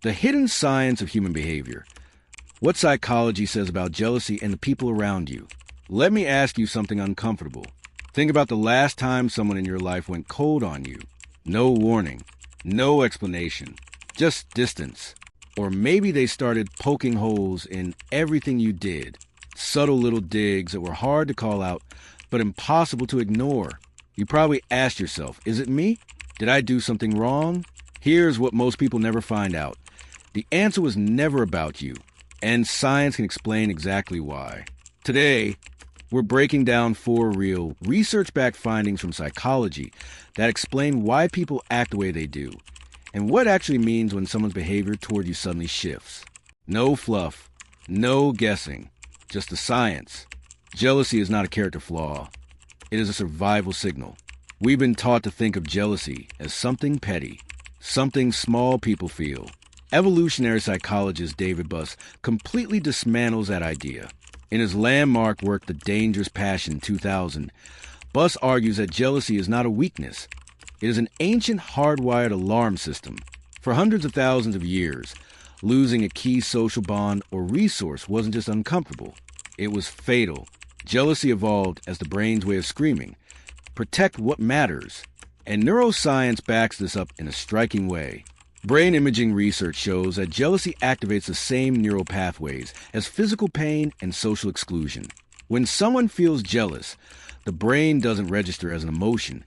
The hidden science of human behavior. What psychology says about jealousy and the people around you. Let me ask you something uncomfortable. Think about the last time someone in your life went cold on you. No warning, no explanation, just distance. Or maybe they started poking holes in everything you did. Subtle little digs that were hard to call out, but impossible to ignore. You probably asked yourself, is it me? Did I do something wrong? Here's what most people never find out. The answer was never about you, and science can explain exactly why. Today, we're breaking down 4 real, research-backed findings from psychology that explain why people act the way they do, and what actually means when someone's behavior toward you suddenly shifts. No fluff, no guessing, just the science. Jealousy is not a character flaw. It is a survival signal. We've been taught to think of jealousy as something petty, something small people feel. Evolutionary psychologist David Buss completely dismantles that idea. In his landmark work, The Dangerous Passion, 2000, Buss argues that jealousy is not a weakness. It is an ancient hardwired alarm system. For hundreds of thousands of years, losing a key social bond or resource wasn't just uncomfortable. It was fatal. Jealousy evolved as the brain's way of screaming, protect what matters. And neuroscience backs this up in a striking way. Brain imaging research shows that jealousy activates the same neural pathways as physical pain and social exclusion. When someone feels jealous, the brain doesn't register as an emotion.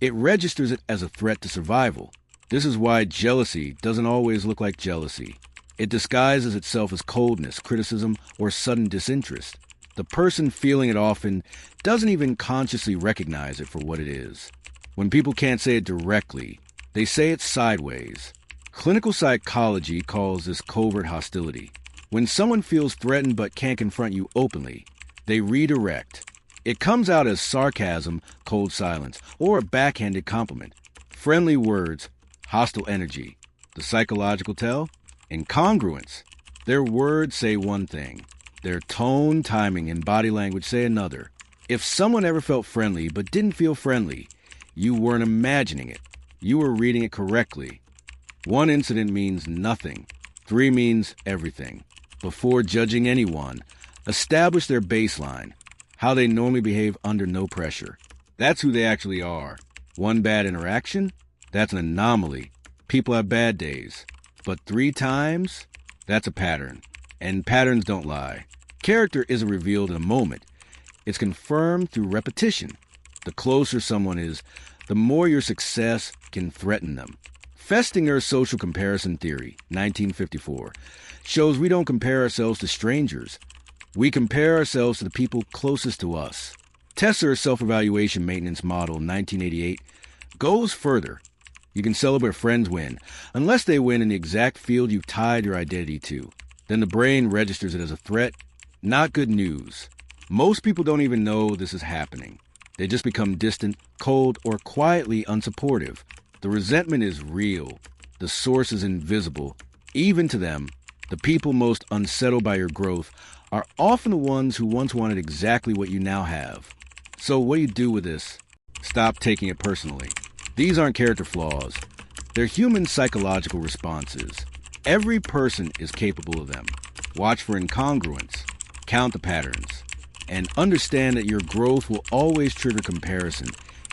It registers it as a threat to survival. This is why jealousy doesn't always look like jealousy. It disguises itself as coldness, criticism, or sudden disinterest. The person feeling it often doesn't even consciously recognize it for what it is. When people can't say it directly, they say it sideways. Clinical psychology calls this covert hostility. When someone feels threatened but can't confront you openly, they redirect. It comes out as sarcasm, cold silence, or a backhanded compliment. Friendly words, hostile energy. The psychological tell? Incongruence. Their words say one thing. Their tone, timing, and body language say another. If someone ever felt friendly but didn't feel friendly, you weren't imagining it. You were reading it correctly. 1 incident means nothing. 3 means everything. Before judging anyone, establish their baseline, how they normally behave under no pressure. That's who they actually are. 1 bad interaction? That's an anomaly. People have bad days. But 3 times? That's a pattern. And patterns don't lie. Character isn't revealed in a moment. It's confirmed through repetition. The closer someone is, the more your success can threaten them. Festinger's social comparison theory, 1954, shows we don't compare ourselves to strangers. We compare ourselves to the people closest to us. Tesser's self-evaluation maintenance model, 1988, goes further. You can celebrate friends win, unless they win in the exact field you've tied your identity to. Then the brain registers it as a threat, not good news. Most people don't even know this is happening. They just become distant, cold, or quietly unsupportive. The resentment is real. The source is invisible. Even to them, the people most unsettled by your growth are often the ones who once wanted exactly what you now have. So what do you do with this? Stop taking it personally. These aren't character flaws. They're human psychological responses. Every person is capable of them. Watch for incongruence. Count the patterns. And understand that your growth will always trigger comparison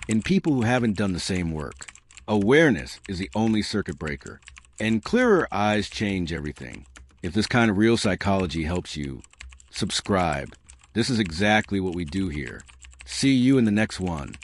in people who haven't done the same work. Awareness is the only circuit breaker. And clearer eyes change everything. If this kind of real psychology helps you, subscribe. This is exactly what we do here. See you in the next one.